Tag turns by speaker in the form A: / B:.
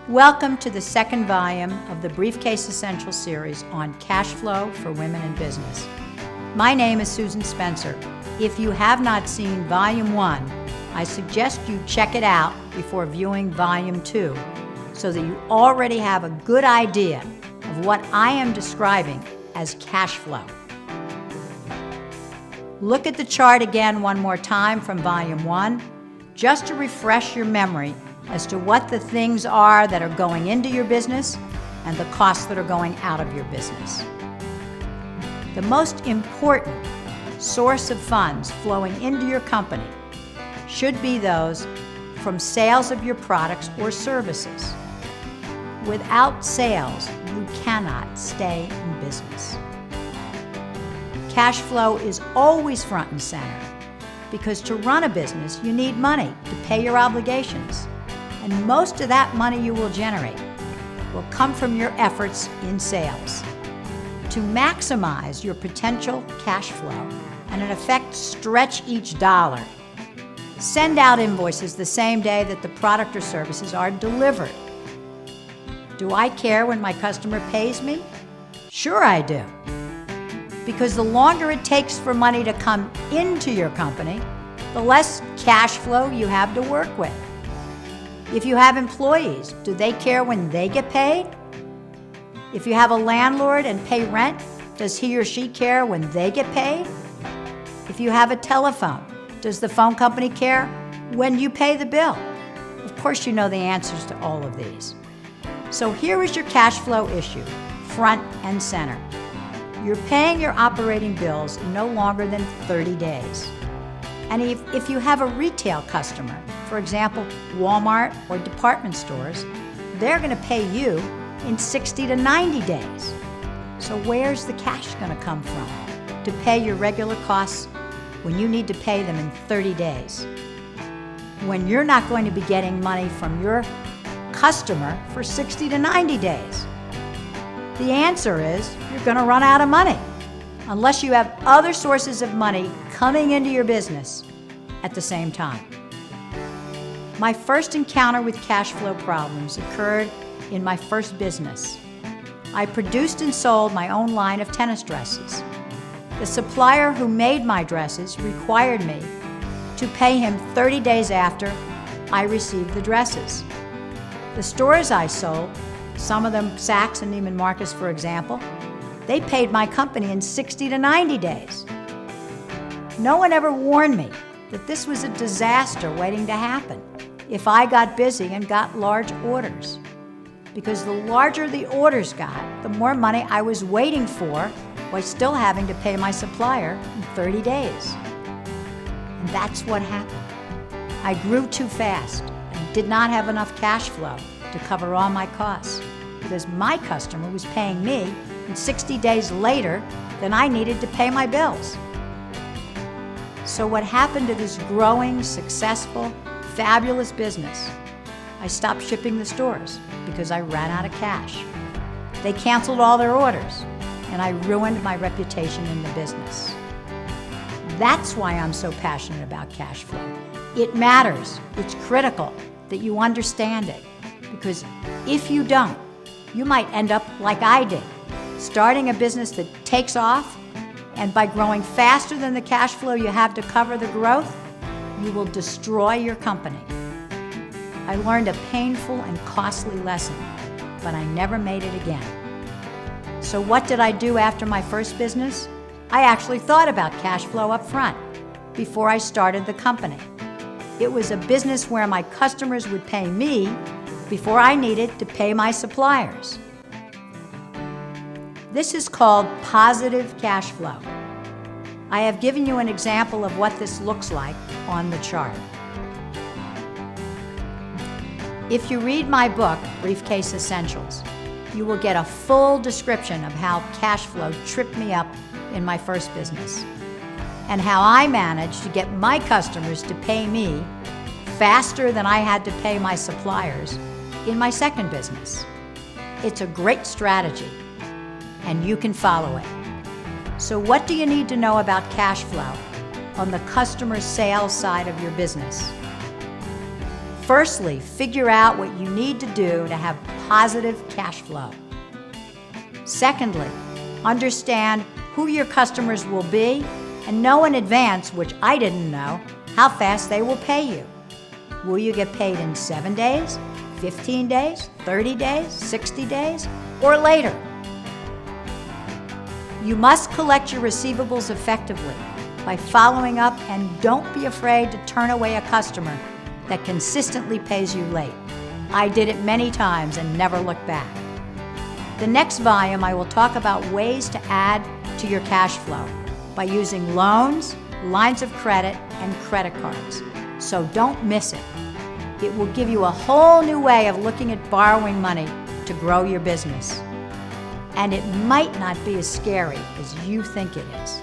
A: Welcome to the second volume of the Briefcase Essentials series on cash flow for women in business. My name is Susan Spencer. If you have not seen Volume 1, I suggest you check it out before viewing Volume 2 so that you already have a good idea of what I am describing as cash flow. Look at the chart again one more time from Volume 1, just to refresh your memory as to what the things are that are going into your business and the costs that are going out of your business. The most important source of funds flowing into your company should be those from sales of your products or services. Without sales, you cannot stay in business. Cash flow is always front and center because to run a business, you need money to pay your obligations. And most of that money you will generate will come from your efforts in sales. To maximize your potential cash flow and in effect stretch each dollar, send out invoices the same day that the product or services are delivered. Do I care when my customer pays me? Sure I do. Because the longer it takes for money to come into your company, the less cash flow you have to work with. If you have employees, do they care when they get paid? If you have a landlord and pay rent, does he or she care when they get paid? If you have a telephone, does the phone company care when you pay the bill? Of course you know the answers to all of these. So here is your cash flow issue, front and center. You're paying your operating bills in no longer than 30 days. And if you have a retail customer, for example, Walmart or department stores, they're going to pay you in 60 to 90 days. So where's the cash going to come from to pay your regular costs when you need to pay them in 30 days? When you're not going to be getting money from your customer for 60 to 90 days? The answer is you're going to run out of money unless you have other sources of money coming into your business at the same time. My first encounter with cash flow problems occurred in my first business. I produced and sold my own line of tennis dresses. The supplier who made my dresses required me to pay him 30 days after I received the dresses. The stores I sold, some of them Saks and Neiman Marcus, for example, they paid my company in 60 to 90 days. No one ever warned me that this was a disaster waiting to happen if I got busy and got large orders. Because the larger the orders got, the more money I was waiting for while still having to pay my supplier in 30 days. And that's what happened. I grew too fast and did not have enough cash flow to cover all my costs because my customer was paying me 60 days later than I needed to pay my bills. So what happened to this growing, successful, fabulous business? I stopped shipping the stores because I ran out of cash. They canceled all their orders, and I ruined my reputation in the business. That's why I'm so passionate about cash flow. It matters. It's critical that you understand it, because if you don't, you might end up like I did, starting a business that takes off, and by growing faster than the cash flow you have to cover the growth, you will destroy your company. I learned a painful and costly lesson, but I never made it again. So what did I do after my first business? I actually thought about cash flow up front before I started the company. It was a business where my customers would pay me before I needed to pay my suppliers. This is called positive cash flow. I have given you an example of what this looks like on the chart. If you read my book, Briefcase Essentials, you will get a full description of how cash flow tripped me up in my first business and how I managed to get my customers to pay me faster than I had to pay my suppliers in my second business. It's a great strategy, and you can follow it. So what do you need to know about cash flow on the customer sales side of your business? Firstly, figure out what you need to do to have positive cash flow. Secondly, understand who your customers will be and know in advance, which I didn't know, how fast they will pay you. Will you get paid in 7 days, 15 days, 30 days, 60 days, or later? You must collect your receivables effectively by following up, and don't be afraid to turn away a customer that consistently pays you late. I did it many times and never looked back. The next volume, I will talk about ways to add to your cash flow by using loans, lines of credit, and credit cards. So don't miss it. It will give you a whole new way of looking at borrowing money to grow your business. And it might not be as scary as you think it is.